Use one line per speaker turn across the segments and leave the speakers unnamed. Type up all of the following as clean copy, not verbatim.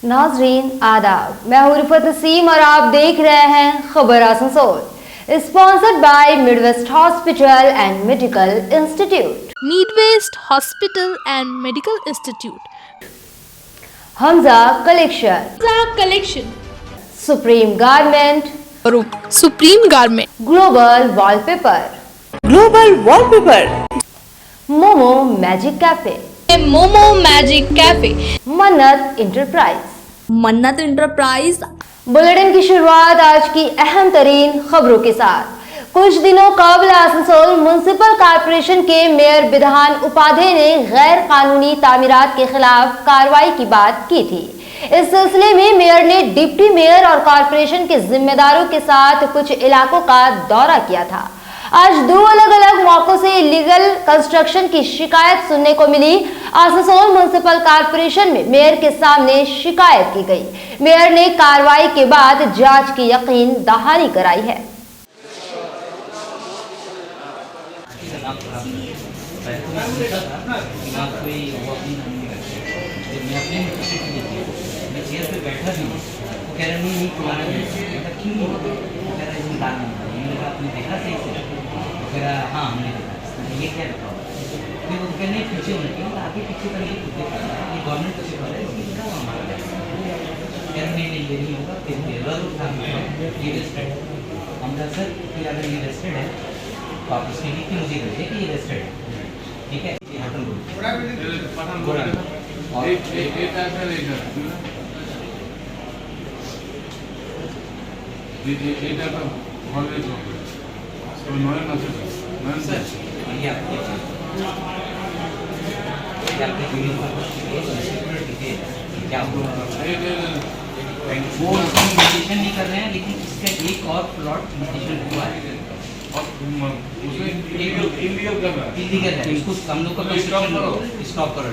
नाजरीन आदाब, मैं हूं रिफत नसीम और आप देख रहे हैं खबर Asansol, sponsored by Midwest hospital and medical institute.
Midwest Hospital and Medical Institute.
Hamza collection,
Collection.
Supreme garment,
Supreme Garment.
Global wallpaper, momo Magic cafe,
Momo Magic Cafe.
मन्नत इंटरप्राइज।
मन्नत इंटरप्राइज।
बुलेटिन की शुरुआत आज की अहम तरीन खबरों के साथ। कुछ दिनों कबल आसनसोल म्युनिसिपल कॉरपोरेशन के मेयर विधान उपाध्याय ने गैर कानूनी तामीरात के खिलाफ कार्रवाई की बात की थी। इस सिलसिले में मेयर ने डिप्टी मेयर और कॉरपोरेशन के जिम्मेदारों के साथ कुछ इलाकों का दौरा किया था। आज दो अलग अलग मौकों से इलीगल कंस्ट्रक्शन की शिकायत सुनने को मिली। आसनसोल म्युनिसिपल कॉरपोरेशन में मेयर के सामने शिकायत की गई। मेयर ने कार्रवाई के बाद जांच की यकीन दहानी कराई है।
हाँ हमने ये क्या बताओ फिर वो कहने पीछे होने के आगे पीछे करके ये गवर्नमेंट का पेपर है कह नहीं ये नहीं होगा फिर ये रेस्टेड हमने सर फिर अगर ये रेस्टेड है तो आप उसके लिए क्यों मुझे करिए कि ये रेस्टेड है ठीक है ये वो म्यूटेशन नहीं कर रहे हैं लेकिन इसका एक और प्लॉट म्यूटेशन हुआ है इलीगल है इसको हम लोग का स्टॉप करो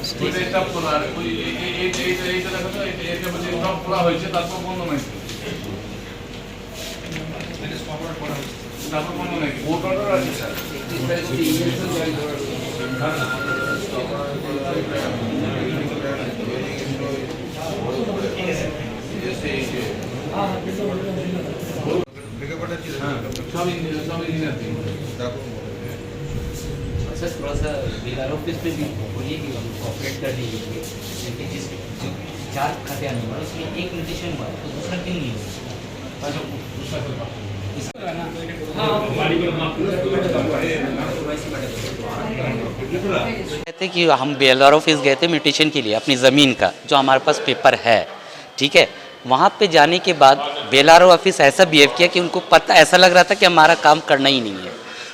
স্টপ করা আর ওই এইটা দেখো তো এটা বলে স্টপ করা হয়েছে তারপর বন্ধ নাই এটা স্টপ করা হয়েছে তারপর বন্ধ নাই কোর্ট অর্ডার আছে স্যার
सर थोड़ा सा बिहार ऑफिस पे भी बोलिए कि ऑपरेट कर दीजिए क्योंकि जिस जो 4 खाते आने वाले उसमें एक म्यूटेशन हुआ है तो दूसरा क्यों नहीं हुआ कहते कि हम BLR ऑफिस गए थे म्यूटेशन के लिए अपनी ज़मीन का जो हमारे पास पेपर है ठीक है वहाँ पे जाने के बाद BLR ऑफिस ऐसा बिहेव किया कि उनको पता ऐसा लग रहा था कि हमारा काम करना ही नहीं है।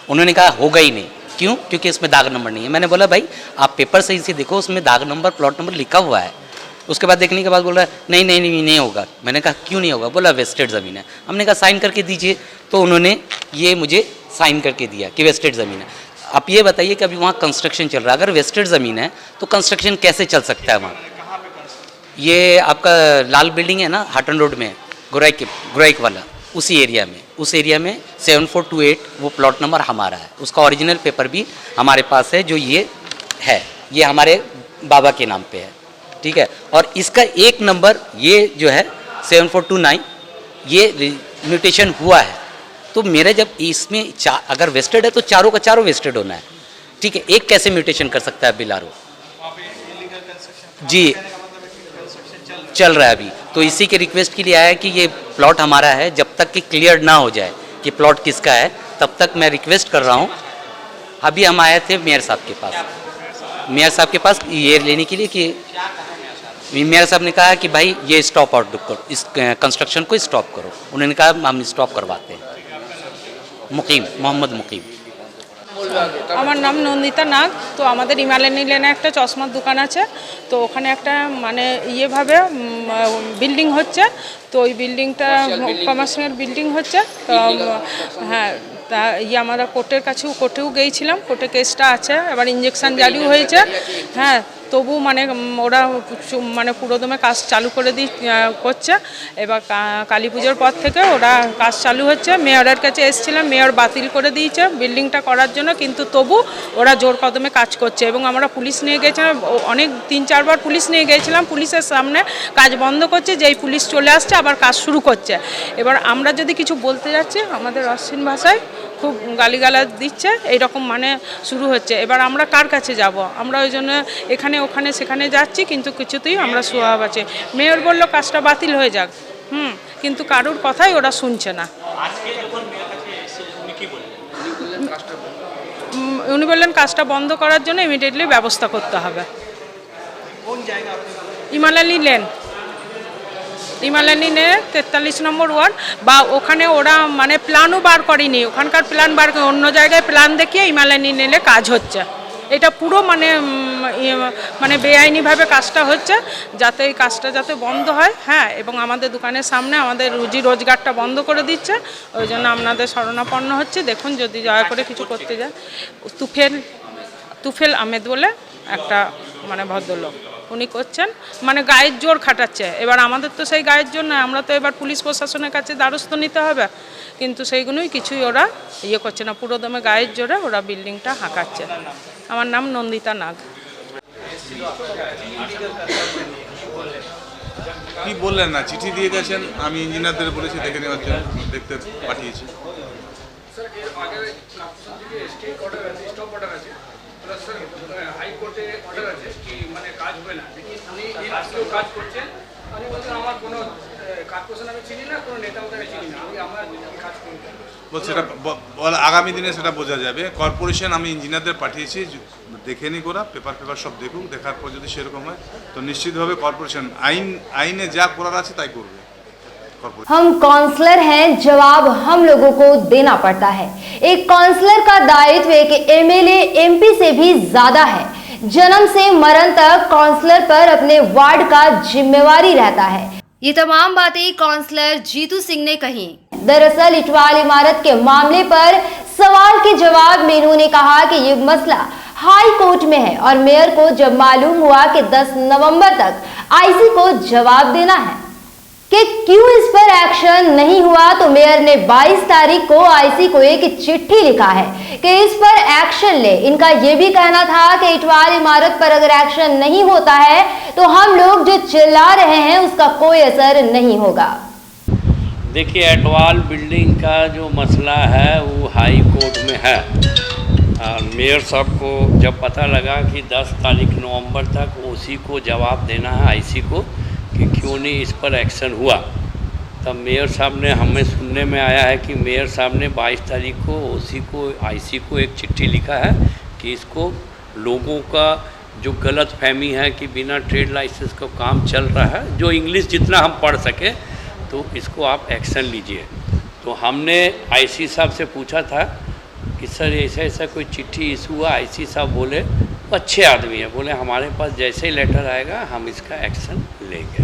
उन्होंने कहा होगा ही नहीं क्यों क्योंकि इसमें दाग नंबर नहीं है। मैंने बोला भाई आप पेपर सही से देखो उसमें दाग नंबर प्लॉट नंबर लिखा हुआ है। उसके बाद देखने के बाद बोल रहा है नहीं होगा। मैंने कहा क्यों नहीं होगा बोला वेस्टेड ज़मीन है। हमने कहा साइन करके दीजिए तो उन्होंने ये मुझे साइन करके दिया कि वेस्टेड ज़मीन है। आप ये बताइए कि अभी वहाँ कंस्ट्रक्शन चल रहा है अगर वेस्टेड ज़मीन है तो कंस्ट्रक्शन कैसे चल सकता है वहाँ। ये आपका लाल बिल्डिंग है ना हाटन रोड में गुराइक वाला उस एरिया में 7428 वो प्लॉट नंबर हमारा है। उसका ओरिजिनल पेपर भी हमारे पास है जो ये है ये हमारे बाबा के नाम पे है ठीक है। और इसका एक नंबर ये जो है 7429 ये म्यूटेशन हुआ है तो मेरा जब इसमें अगर वेस्टेड है तो चारों का चारों वेस्टेड होना है ठीक है। एक कैसे म्यूटेशन कर सकता है बिलारो जी चल रहा है अभी तो इसी के रिक्वेस्ट के लिए आया कि ये प्लॉट हमारा है जब तक कि क्लियर ना हो जाए कि प्लॉट किसका है तब तक मैं रिक्वेस्ट कर रहा हूँ। अभी हम आए थे मेयर साहब के पास ये लेने के लिए कि मेयर साहब ने कहा कि भाई ये स्टॉप आउट करो इस कंस्ट्रक्शन को स्टॉप करो। उन्होंने कहा हम स्टॉप करवाते हैं। मोहम्मद मुकीम
আমার নাম নন্দিতা নাগ। তো আমাদের ইমালেনি লেনে একটা চশমার দোকান আছে তো ওখানে একটা মানে ইয়েভাবে বিল্ডিং হচ্ছে তো ওই বিল্ডিংটা কমার্শিয়াল বিল্ডিং হচ্ছে তো হ্যাঁ তা আমরা কোর্টেও গিয়েছিলাম কোর্টে কেসটা আছে এবার ইঞ্জেকশন জারিও হয়েছে হ্যাঁ তবু মানে ওরা মানে পুরোদমে কাজ চালু করে করছে। এবার কালী পুজোর পর থেকে ওরা কাজ চালু হচ্ছে। মেয়রের কাছে এসেছিলাম, মেয়র বাতিল করে দিয়েছে বিল্ডিংটা করার জন্য, কিন্তু তবু ওরা জোর কদমে কাজ করছে। এবং আমরা পুলিশ নিয়ে গেছিলাম, অনেক 3-4 বার পুলিশ নিয়ে গিয়েছিলাম, পুলিশের সামনে কাজ বন্ধ করছে, যেই পুলিশ চলে আসছে আবার কাজ শুরু করছে। এবার আমরা যদি কিছু বলতে যাচ্ছি আমাদের অশ্লীল ভাষায় খুব গালিগালাজ দিচ্ছে, এইরকম মানে শুরু হচ্ছে। এবার আমরা কার কাছে যাব? আমরা ওই জন্য এখানে ওখানে সেখানে যাচ্ছি, কিন্তু কিছুতেই আমরা সোয়াব আছে। মেয়র বলল কাজটা বাতিল হয়ে যাক, কিন্তু কারোর কথাই ওরা শুনছে না। উনি বললেন কাজটা বন্ধ করার জন্য ইমিডিয়েটলি ব্যবস্থা করতে হবে। ইমালানি লেন 43 নম্বর ওয়ার্ড, বা ওখানে ওরা মানে প্ল্যানও বার করেনি, ওখানকার প্ল্যান বার করে অন্য জায়গায় প্ল্যান দেখিয়ে ইমালানি লেনে কাজ হচ্ছে। এটা পুরো মানে বেআইনিভাবে কাজটা হচ্ছে, যাতে এই কাজটা যাতে বন্ধ হয়। হ্যাঁ, এবং আমাদের দোকানের সামনে আমাদের রুজি রোজগারটা বন্ধ করে দিচ্ছে। ওই জন্য আপনাদের শরণাপন্ন হচ্ছে, দেখুন যদি দয়া করে কিছু করতে যায়। তুফেল আহমেদ বলে একটা মানে ভদ্রলোক, উনি করছেন মানে গায়ের জোর খাটাচ্ছে। এবার আমাদের তো সেই গায়ের জোর নয়, আমরা তো এবার পুলিশ প্রশাসনের কাছে দ্বারস্থ নিতে হবে, কিন্তু সেইগুলোই কিছুই ওরা করছে না। পুরোদমে গায়ের জোরে ওরা বিল্ডিংটা হাঁকাচ্ছে। আমার নাম নন্দিতা নাগ।
কি বললেন না, চিঠি দিয়ে গেছেন, আমি ইঞ্জিনিয়ারদের বলেছি দেখে নেওয়ার জন্য, দেখতে পাঠিয়েছি।
হাইকোর্টে অর্ডার আছে কি মানে কাজ হবে না, উনি আজকেও কাজ করছেন। উনি বলছেন আমার কোনো কর্পোরেশন আমি চিনি না, কোনো নেতা ওটাকে চিনি না, আমি আমার কাজ করি।
সেটা আগামী দিনে সেটা বোঝা যাবে। কর্পোরেশন আমি ইঞ্জিনিয়ারদের পাঠিয়েছি, দেখে নি ওরা, পেপার সব দেখুক, দেখার পর যদি সেরকম হয় তো নিশ্চিতভাবে কর্পোরেশন আইনে যা করার আছে তাই করবে।
हम काउंसलर हैं, जवाब हम लोगों को देना पड़ता है। एक काउंसलर का दायित्व एक एमएलए एमपी से भी ज्यादा है। जन्म से मरण तक काउंसलर पर अपने वार्ड का जिम्मेवारी रहता है। ये तमाम बातें काउंसलर जीतू सिंह ने कही। दरअसल इटवाल इमारत के मामले पर सवाल के जवाब में इन्होंने कहा कि ये मसला हाई कोर्ट में है और मेयर को जब मालूम हुआ कि 10 नवंबर तक आईसी को जवाब देना है कि क्यों इस पर एक्शन नहीं हुआ, तो मेयर ने 22 तारीख को आईसी को एक चिट्ठी लिखा है कि इस पर एक्शन ले। इनका यह भी कहना था कि इटवाल इमारत पर अगर एक्शन नहीं होता है तो हम लोग जो चिल्ला रहे हैं उसका कोई असर नहीं होगा।
देखिए, इटवाल बिल्डिंग का जो मसला है वो हाई कोर्ट में है। मेयर साहब को जब पता लगा कि 10 तारीख नवंबर तक ओसी को जवाब देना है आईसी को कि क्यों नहीं इस पर एक्शन हुआ, तब मेयर साहब ने, हमें सुनने में आया है कि मेयर साहब ने 22 तारीख को ओसी को आईसी को एक चिट्ठी लिखा है कि इसको लोगों का जो गलत फहमी है कि बिना ट्रेड लाइसेंस का काम चल रहा है, जो इंग्लिश जितना हम पढ़ सके तो इसको आप एक्शन लीजिए। तो हमने आईसी साहब से पूछा था कि सर ऐसा ऐसा कोई चिट्ठी इशू हुआ। आईसी साहब बोले, अच्छे आदमी है, बोले हमारे पास जैसे ही लेटर आएगा हम इसका एक्शन लेंगे।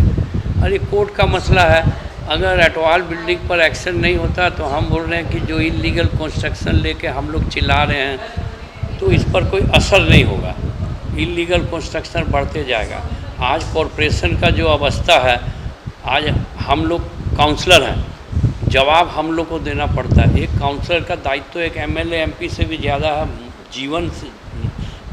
और ये कोर्ट का मसला है, अगर इटवाल बिल्डिंग पर एक्शन नहीं होता तो हम बोल रहे हैं कि जो इलीगल कंस्ट्रक्शन लेके हम लोग चिल्ला रहे हैं तो इस पर कोई असर नहीं होगा, इलीगल कंस्ट्रक्शन बढ़ते जाएगा। आज कॉरपोरेशन का जो अवस्था है, आज हम लोग काउंसलर हैं, जवाब हम लोग को देना पड़ता है। एक काउंसलर का दायित्व तो एक एमएलए एमपी से भी ज़्यादा है। जीवन से,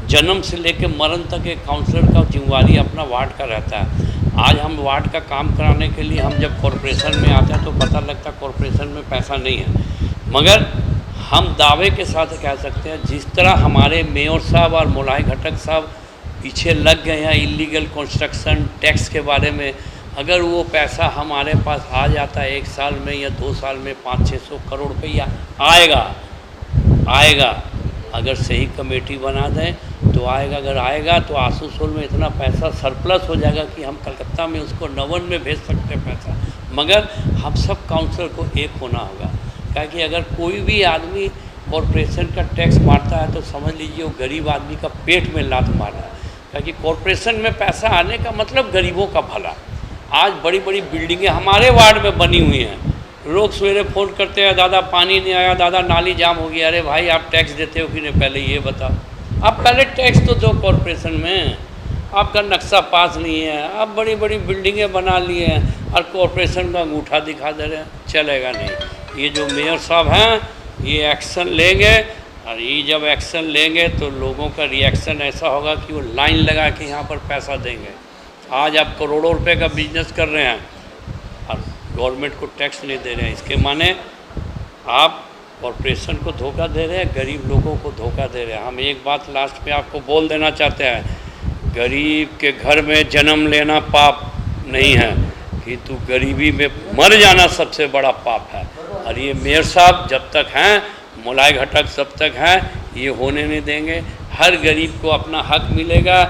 जन्म से लेकर मरण तक एक काउंसलर का जिम्मेवारी अपना वार्ड का रहता है। आज हम वार्ड का काम कराने के लिए हम जब कॉरपोरेशन में आते हैं तो पता लगता है कॉरपोरेशन में पैसा नहीं है, मगर हम दावे के साथ कह सकते हैं जिस तरह हमारे मेयर साहब और मोलाई घटक साहब पीछे लग गए हैं इलीगल कंस्ट्रक्शन टैक्स के बारे में, अगर वो पैसा हमारे पास आ जाता है 1 साल में या 2 साल में 500-600 करोड़ रुपया आएगा। अगर सही कमेटी बना दें तो आएगा। अगर आएगा तो आसूसोल में इतना पैसा सरप्लस हो जाएगा कि हम कलकत्ता में उसको नवन में भेज सकते हैं पैसा। मगर हम सब काउंसलर को एक होना होगा, क्योंकि अगर कोई भी आदमी कॉरपोरेशन का टैक्स मारता है तो समझ लीजिए वो गरीब आदमी का पेट में लात मार रहा है, क्योंकि कॉरपोरेशन में पैसा आने का मतलब गरीबों का भला। आज बड़ी बड़ी बिल्डिंगें हमारे वार्ड में बनी हुई हैं, लोग सवेरे फ़ोन करते हैं, दादा पानी नहीं आया, दादा नाली जाम हो गया। अरे भाई आप टैक्स देते हो कि नहीं, पहले ये बताओ। आप पहले टैक्स तो दो कॉरपोरेशन में, आपका नक्शा पास नहीं है, आप बड़ी बड़ी बिल्डिंगें बना लिए हैं और कॉरपोरेशन का अंगूठा दिखा दे रहे हैं, चलेगा नहीं। ये जो मेयर साहब हैं ये एक्शन लेंगे, और ये जब एक्शन लेंगे तो लोगों का रिएक्शन ऐसा होगा कि वो लाइन लगा के यहाँ पर पैसा देंगे। आज आप करोड़ों रुपए का बिजनेस कर रहे हैं और गवर्नमेंट को टैक्स नहीं दे रहे हैं, इसके माने आप कॉरपोरेशन को धोखा दे रहे हैं, गरीब लोगों को धोखा दे रहे हैं। हम एक बात लास्ट में आपको बोल देना चाहते हैं, गरीब के घर में जन्म लेना पाप नहीं है, किंतु गरीबी में मर जाना सबसे बड़ा पाप है। और ये मेयर साहब जब तक हैं, मुलाय घटक जब तक हैं, ये होने नहीं देंगे। हर गरीब को अपना हक मिलेगा।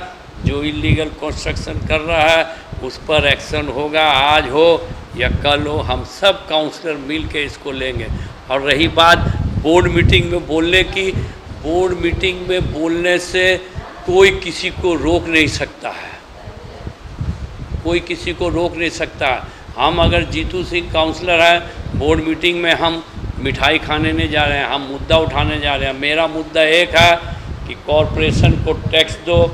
जो इलीगल कंस्ट्रक्शन कर रहा है उस पर एक्शन होगा, आज हो या कल हो, हम सब काउंसलर मिल के इसको लेंगे। और रही बात बोर्ड मीटिंग में बोलने की, बोर्ड मीटिंग में बोलने से कोई किसी को रोक नहीं सकता है, कोई किसी को रोक नहीं सकता। हम अगर जीतू सिंह काउंसलर हैं, बोर्ड मीटिंग में हम मिठाई खाने नहीं जा रहे हैं, हम मुद्दा उठाने जा रहे हैं। मेरा मुद्दा एक है कि कॉरपोरेशन को टैक्स दो,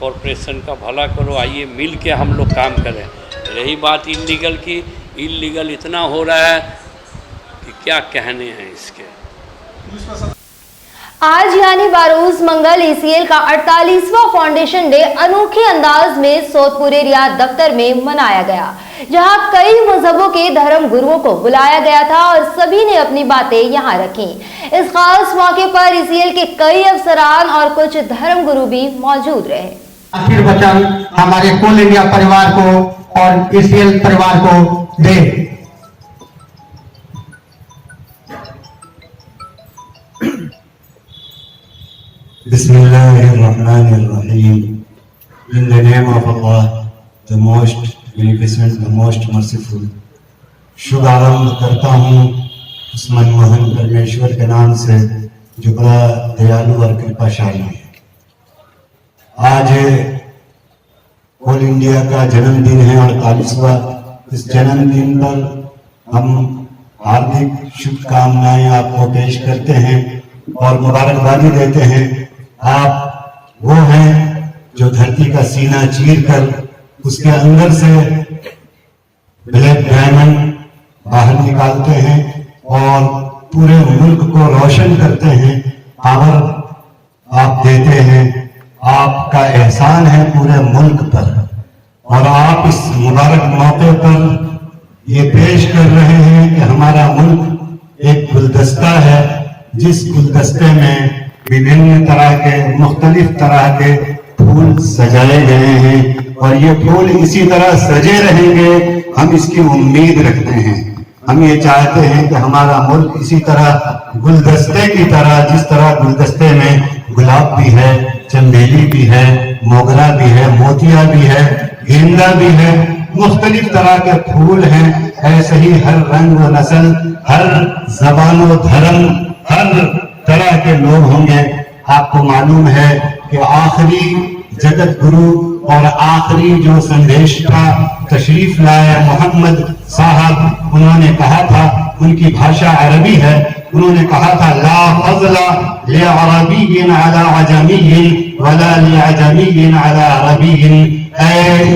कॉरपोरेशन का भला करो, आइए मिल के हम लोग काम करें। रही बात इलीगल की, इलीगल इतना हो रहा है कि क्या कहने हैं इसके।
आज यानी बारोज मंगल ECL का 48वां फाउंडेशन डे अनोखे अंदाज में सोदपुरे रियाद दफ्तर में मनाया गया, जहां कई मजहबों के धर्म गुरुओं को बुलाया गया था और सभी ने अपनी बातें यहां रखी। इस खास मौके पर ECL के कई अफसरान और कुछ धर्म गुरु भी मौजूद रहे।
आखिर वचन हमारे कोल इंडिया परिवार को और ECL परिवार को दे। Bismillahirrahmanirrahim. In the name of Allah, the most beneficent, the most merciful. शुभ आरंभ करता हूँ उस मनमोहन परमेश्वर के नाम से जो बड़ा दयालु और कृपाशाली है। आज ऑल इंडिया का जन्मदिन है 48वां। इस जन्मदिन पर हम हार्दिक शुभकामनाएं आपको पेश करते हैं और मुबारकबादी देते हैं। आप वो हैं जो धरती का सीना चीर कर उसके अंदर से ब्लैक डायमंड बाहर निकालते हैं और पूरे मुल्क को रोशन करते हैं, पावर आप देते हैं। आपका एहसान है पूरे मुल्क पर और आप इस मुबारक मौके पर ये पेश कर रहे हैं कि हमारा मुल्क एक गुलदस्ता है, जिस गुलदस्ते में विभिन्न तरह के मुख्तलिफ तरह के फूल सजाए गए हैं और ये फूल इसी तरह सजे रहेंगे, हम इसकी उम्मीद रखते हैं। हम ये चाहते हैं कि हमारा मुल्क इसी तरह गुलदस्ते की तरह, जिस तरह गुलदस्ते में गुलाब भी है, चंदेली भी है, मोगरा भी है, मोतिया भी है, गेंदा भी है, मुख्तलिफ तरह के फूल हैं, ऐसे ही हर रंग व नस्ल, हर जबान व धर्म, हर तरह के लोग होंगे। आपको मालूम है कि आखिरी जगत गुरु और आखिरी जो संदेश का तशरीफ लाया मोहम्मद साहब, उन्होंने कहा था, उनकी भाषा अरबी है, उन्होंने कहा था ला फज़ला लिअरबिय्यिन अला अजमिय्यिन वला लिअजमिय्यिन अला अरबिय्यिन। ऐ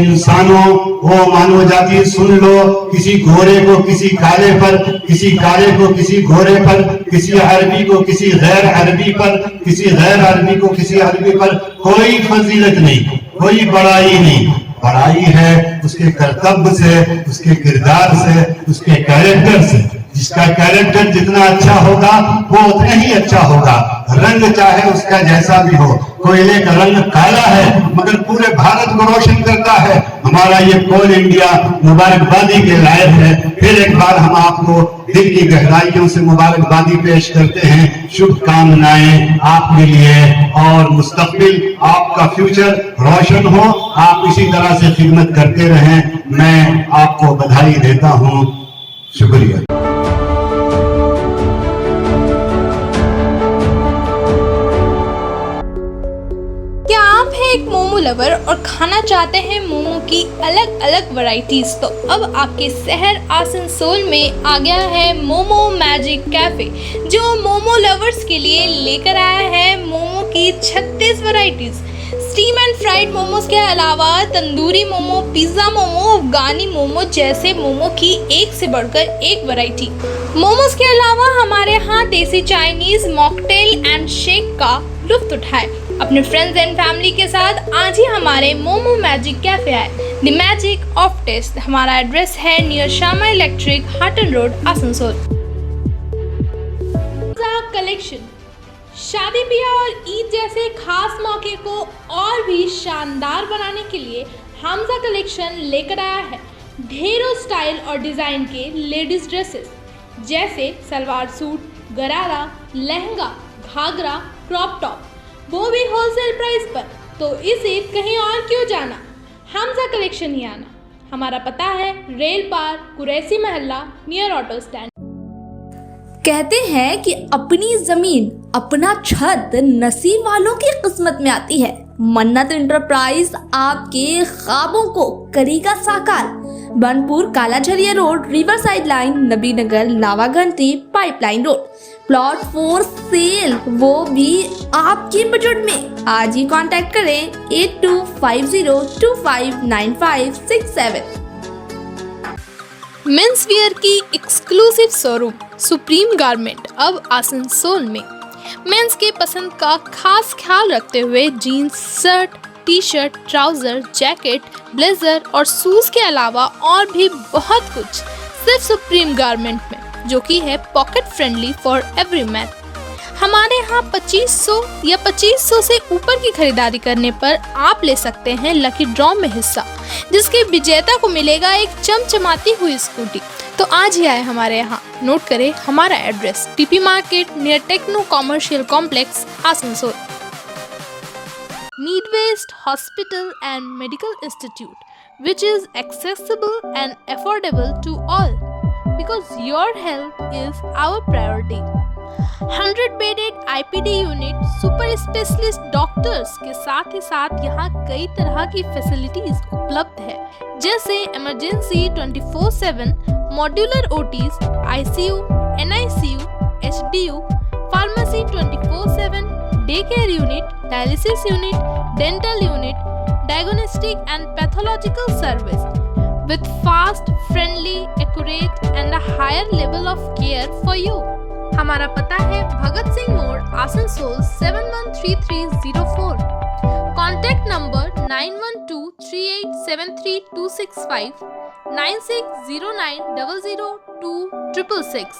इंसानों, वो मानव जाति सुन लो, किसी गोरे को किसी काले पर, किसी काले को किसी गोरे पर, किसी अरबी को किसी गैर अरबी पर, किसी गैर अरबी को किसी अरबी पर कोई फजीलत नहीं, कोई बड़ाई नहीं। बड़ाई है उसके कर्तव्य से, उसके किरदार से, उसके कैरेक्टर से। जिसका कैरेक्टर जितना अच्छा होगा वो उतना ही अच्छा होगा, रंग चाहे उसका जैसा भी हो। कोयले का रंग काला है मगर पूरे भारत को रोशन करता है। हमारा ये कोल इंडिया मुबारकबादी के लायक है। फिर एक बार हम आपको दिल की गहराइयों से मुबारकबादी पेश करते हैं, शुभकामनाएं आपके लिए और मुस्तकबिल आपका फ्यूचर रोशन हो, आप इसी तरह से खिदमत करते रहें। मैं आपको बधाई देता हूँ, शुक्रिया।
एक मोमो लवर और खाना चाहते हैं मोमो की अलग अलग वैरायटीज, तो अब आपके शहर आसनसोल में आ गया है मोमो मैजिक कैफे, जो मोमो लवर्स के लिए लेकर आया है मोमो की 36 varieties. Steam and fried momos के अलावा तंदूरी मोमो, पिज्जा मोमो, अफगानी मोमो जैसे मोमो की एक से बढ़कर एक वैरायटी। मोमोज के अलावा हमारे यहाँ देसी चाइनीज मॉकटेल एंड शेक का लुत्फ उठाए। अपने फ्रेंड्स एंड फैमिली के साथ आज ही हमारे मोमो मैजिक कैफे आए। The magic of taste. हमारा एड्रेस है near Shyama Electric, Hutton Road, Asansol. Collection शादी ब्याह और ईद जैसे खास मौके को और भी शानदार बनाने के लिए हमजा कलेक्शन लेकर आया है ढेरों स्टाइल और डिज़ाइन के लेडीज ड्रेसेस जैसे सलवार सूट, गरारा, लहंगा, घाघरा, क्रॉप टॉप, वो भी होलसेल प्राइस पर। तो इस ईद कहीं और क्यों जाना, हमजा कलेक्शन ही आना। हमारा पता है रेल पार, कुरैसी मोहल्ला, नियर ऑटो स्टैंड।
कहते हैं कि अपनी जमीन अपना छत नसीब वालों की किस्मत में आती है। मन्नत एंटरप्राइज आपके ख्वाबों को करेगा साकार। Banpur Kalajharia road, river side line, Nabi Nagar, Lawaghanti, pipeline road, plot 4 sale, वो भी आपके बजट में। आज ही कांटेक्ट करें 8250259567।
मेंस वियर की एक्सक्लूसिव शोरूम सुप्रीम गारमेंट अब आसनसोल में। मेंस के पसंद का खास ख्याल रखते हुए jeans, shirt, T shirt, trouser, jacket, blazer और शूज के अलावा और भी बहुत कुछ सिर्फ सुप्रीम गारमेंट में, जो कि है pocket friendly for every man. हमारे यहाँ 2500 या 2500 से ऊपर की खरीदारी करने पर आप ले सकते हैं लकी ड्रॉ में हिस्सा, जिसके विजेता को मिलेगा एक चमचमाती हुई स्कूटी। तो आज ही आए हमारे यहाँ। नोट करें हमारा address, TP market near Techno Commercial Complex, Asansol. Meadwaste Hospital and Medical Institute, which is accessible and affordable to all, because your health is our priority. 100 bedded IPD unit, super specialist doctors के साथ ही साथ यहाँ कई तरह की facilities उपलब्ध है, जैसे emergency 24/7, modular OTs, ICU, NICU, HDU, pharmacy 24/7, day care unit, dialysis unit, dental unit, diagnostic and pathological service with fast, friendly, accurate and a higher level of care for you. हमारा पता है भगत सिंह मोड़, Asansol 713304। Contact number 9123873265, 9609002666,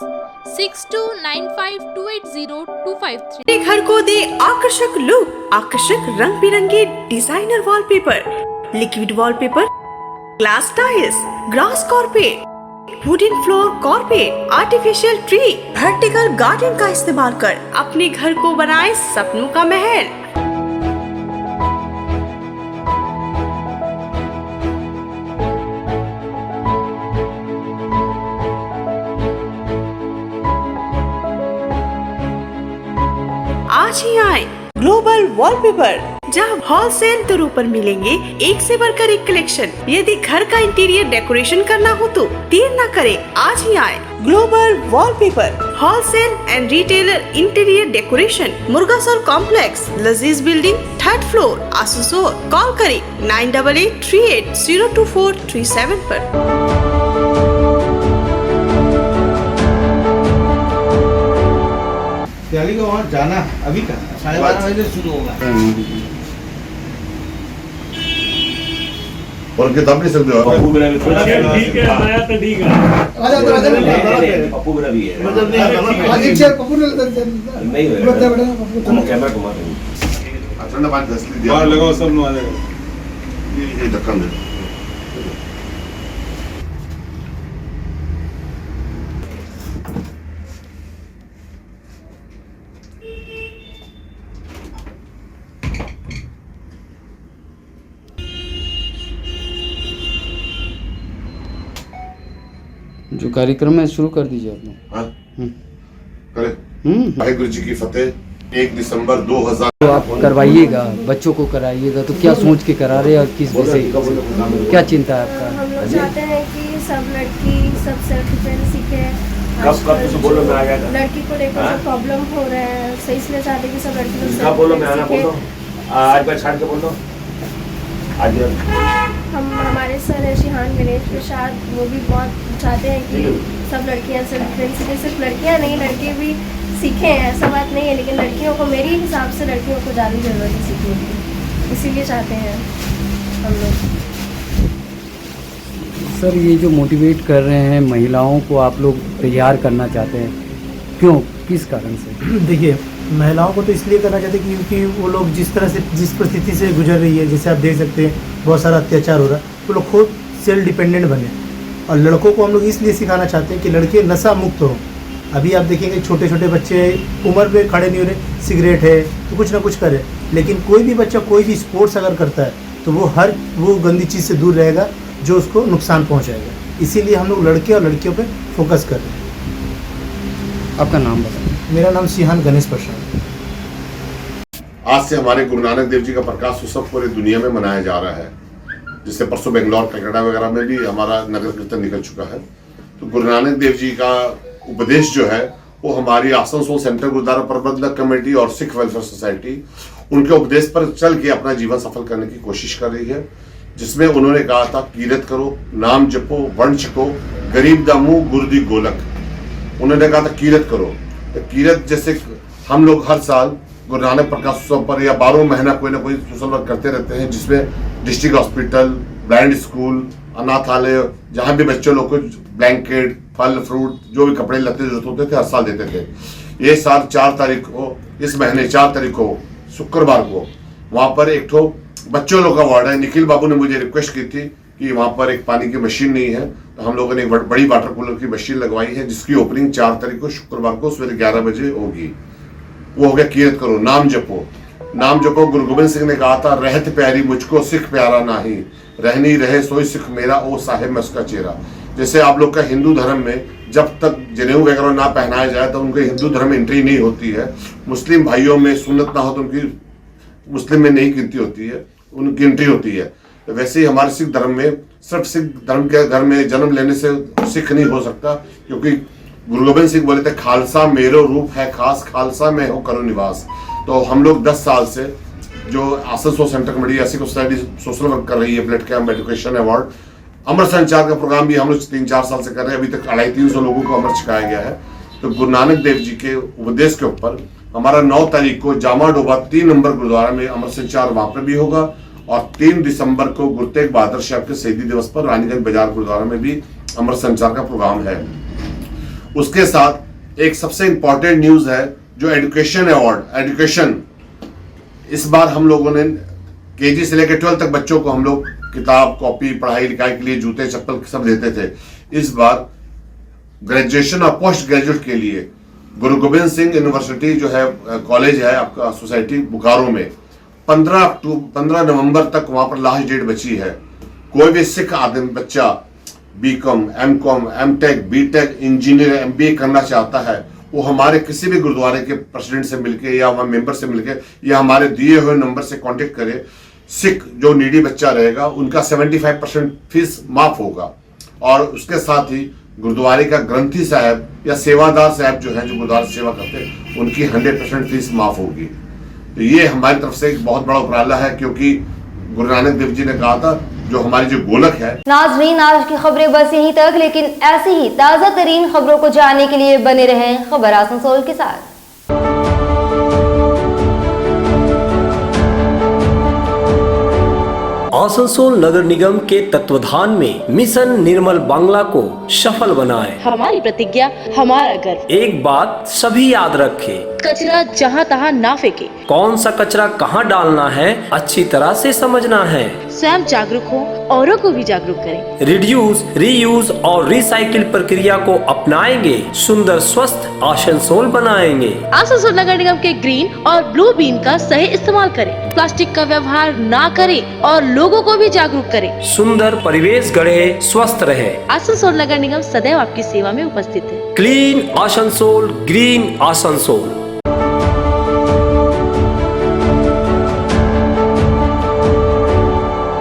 6295280253।
घर को दे आकर्षक look, आकर्षक रंग बिरंगे designer wallpaper, liquid wallpaper, glass tiles, grass carpet, wooden floor carpet, artificial tree, vertical garden का इस्तेमाल कर अपने घर को बनाए सपनों का महल। आज ही आए ग्लोबल वॉलपेपर, जहाँ होलसेल दरों पर मिलेंगे एक से बढ़कर एक कलेक्शन। यदि घर का इंटीरियर डेकोरेशन करना हो तो देर न करें, आज ही आए global wallpaper, wholesale and retailer interior decoration, Murgasol complex, Lazeez building, 3rd floor, Asansol. Call करें 9883802437 पर।
दिल्ली को वहाँ जाना है, अभी का 12:30 बजे शुरू होगा।
और किताब नहीं सकते हो पप्पू मेरा भी ठीक है, आया तो ठीक है। आजा पप्पू मेरा भी है, मतलब नहीं आज एक शेयर पप्पू ने नहीं है, बता बेटा पप्पू तुम कैमरा घुमा दो। ठंडा पानी 10 लीटर बाहर लगाओ, सब नु आ जाएगा। ये ढक्कन दे।
जो कार्यक्रम है शुरू कर दीजिए आप लोग।
करें। वाहिगुरु जी की फतेह। 1 दिसंबर 2000
तो आप करवाइएगा, बच्चों को कराइएगा, तो क्या सोच के करा रहे हैं और किस विषय, क्या चिंता है आपका?
हम लोग चाहते हैं कि सब लड़की सब सेल्फ डिफेंस सीखे। लड़की को लेकर जो प्रॉब्लम हो रहे हैं, सही से चाहते हैं कि सब लड़की को
आज बार छाड़ के बोलो।
आज
हमारे सर है शिहान गणेश प्रसाद, वो भी बहुत चाहते हैं कि सब लड़कियां सिर्फ लड़कियां नहीं, लड़के भी सीखें, ऐसा बात नहीं है, लेकिन लड़कियों को, मेरे हिसाब से लड़कियों को ज़्यादा ज़रूरत है सीखने की, इसीलिए चाहते हैं हम लोग।
सर ये जो मोटिवेट कर रहे हैं महिलाओं को आप लोग तैयार करना चाहते हैं, क्यों, किस कारण से?
देखिए, महिलाओं को तो इसलिए करना चाहते हैं क्योंकि वो लोग जिस परिस्थिति से गुजर रही है, जैसे आप देख सकते हैं बहुत सारा अत्याचार हो रहा है, वो लोग खुद सेल्फ डिपेंडेंट बने। और लड़कों को हम लोग इसलिए सिखाना चाहते हैं कि लड़के नशा मुक्त हों। अभी आप देखेंगे छोटे छोटे बच्चे उम्र में खड़े नहीं हो रहे, सिगरेट है तो कुछ ना कुछ करे, लेकिन कोई भी बच्चा कोई भी स्पोर्ट्स अगर करता है तो वो गंदी चीज़ से दूर रहेगा जो उसको नुकसान पहुंचाएगा। इसीलिए हम लोग लड़के और लड़कियों पे फोकस कर रहे हैं।
आपका नाम बताएं।
मेरा नाम शिहान गणेश प्रसाद।
आज से हमारे गुरु नानक देव जी का प्रकाश उत्सव पूरी दुनिया में मनाया जा रहा है, जिससे परसों बेंगलोर, कलकत्ता वगैरह में भी हमारा नगर कीर्तन निकल चुका है। तो गुरु नानक देव जी का उपदेश जो है वो हमारी आसनसोल सेंट्रल गुरुद्वारा प्रबंधक कमेटी और सिख वेलफेयर सोसाइटी उनके उपदेश पर चल के अपना जीवन सफल करने की कोशिश कर रही है, जिसमें उन्होंने कहा था कीरत करो, नाम जपो, वर्ण छको, गरीब दा मुंह गुरदी गोलक। उन्होंने कहा था कीरत करो। तो कीरत जैसे हम लोग हर साल गुरु नानक प्रकाश उत्सव पर या 12 महीना कोई ना कोई सोशल वर्क करते रहते हैं, जिसमें डिस्ट्रिक्ट हॉस्पिटल, ब्लाइंड स्कूल, अनाथालय, जहाँ भी बच्चों लोग को ब्लैंकेट, फल फ्रूट, जो भी कपड़े लत्ते जरूरत होते थे हर साल देते थे। ये साल 4 तारीख को, इस महीने 4 तारीख को शुक्रवार को वहाँ पर एक ठो बच्चों लोग का वार्ड है। निखिल बाबू ने मुझे रिक्वेस्ट की थी कि वहाँ पर एक पानी की मशीन नहीं है, तो हम लोगों ने एक बड़ी वाटर कूलर की मशीन लगवाई है, जिसकी ओपनिंग 4 तारीख को शुक्रवार को सवेरे 11 बजे होगी। वो हो गया कीरत करो, नाम जपो। नाम जपो गुरु गोबिंद सिंह ने कहा था, रहत प्यारी मुझको सिख प्यारा नाही, रहनी रहे सोई सिख मेरा, ओ साहेब मैं उसका चेहरा। जैसे आप लोग का हिंदू धर्म में जब तक जनेऊ वगैरह ना पहनाया जाए तो उनके हिंदू धर्म में एंट्री नहीं होती है। मुस्लिम भाइयों में सुन्नत ना हो तो उनकी मुस्लिम में नहीं गिनती होती है, उनकी एंट्री होती है। तो वैसे ही हमारे सिख धर्म में सिर्फ सिख धर्म के घर में जन्म लेने से सिख नहीं हो सकता, क्योंकि गुरु गोबिंद सिंह बोले थे, खालसा मेरो रूप है खास, खालसा में हो करो निवास। तो हम लोग 10 साल से जो आसनसोल सेंटर कमेटी ऐसी सोसाइटी सोशल वर्क कर रही है, ब्लड कैंप, एजुकेशन अवार्ड, अमर संचार का प्रोग्राम भी हम लोग 3-4 साल से कर रहे हैं। अभी तक 250-300 लोगों को अमर छिकाया गया है। तो गुरु नानक देव जी के उपदेश के ऊपर हमारा 9 तारीख को जामा डोबा 3 नंबर गुरुद्वारा में अमर संचार वहां पर भी होगा, और 3 दिसंबर को गुरु तेग बहादुर साहब के शहीदी दिवस पर रानीगंज बाजार गुरुद्वारा में भी अमर संचार का प्रोग्राम है। उसके साथ एक सबसे इंपॉर्टेंट न्यूज है, जो एजुकेशन अवार्ड, एजुकेशन इस बार हम लोगों ने केजी से लेकर 12 तक बच्चों को हम लोग किताब, कॉपी, पढ़ाई लिखाई के लिए जूते, चप्पल सब देते थे। इस बार ग्रेजुएशन और पोस्ट ग्रेजुएट के लिए गुरु गोबिंद सिंह यूनिवर्सिटी जो है, कॉलेज है आपका सोसाइटी बोकारो में, 15 नवंबर तक वहां पर लास्ट डेट बची है। कोई भी सिख आदमी बच्चा BCom, MCom, MTech, BTech, engineer, MBA करना चाहता है, वो हमारे किसी भी गुरुद्वारे के प्रेसिडेंट से मिलके या हमारे मेंबर से मिलके या हमारे दिए हुए नंबर से कांटेक्ट करे। सिख जो नीडी बच्चा रहेगा उनका 75% फीस माफ होगा, और उसके साथ ही गुरुद्वारे का ग्रंथी साहब या सेवादार साहब जो है, जो गुरुद्वारा सेवा करते हैं, उनकी 100% फीस माफ होगी। तो ये हमारी तरफ से एक बहुत बड़ा उपराला है, क्योंकि गुरु नानक देव जी ने कहा था, जो हमारी जो गोलक है।
नाज़रीन, आज की खबरें बस यहीं तक, लेकिन ऐसी ही ताज़ा तरीन खबरों को जानने के लिए बने रहें खबर आसनसोल के साथ।
आसनसोल नगर निगम के तत्वाधान में मिशन निर्मल बांग्ला को सफल बनाएं।
हमारी प्रतिज्ञा, हमारा गर्व।
एक बात सभी याद रखें,
कचरा जहाँ तहाँ ना फेंके।
कौन सा कचरा कहाँ डालना है अच्छी तरह से समझना है।
स्वयं जागरूक हो, औरों को भी जागरूक करें।
रिड्यूस, रीयूज और रिसाइकिल प्रक्रिया को अपनाएंगे, सुंदर स्वस्थ आसनसोल बनाएंगे।
आसनसोल नगर निगम के ग्रीन और ब्लू बीन का सही इस्तेमाल करें, प्लास्टिक का व्यवहार ना करें और लोगों को भी जागरूक करें।
सुंदर परिवेश गढ़े, स्वस्थ रहे।
आसनसोल नगर निगम सदैव आपकी सेवा में उपस्थित है।
Clean Asansol, green Asansol.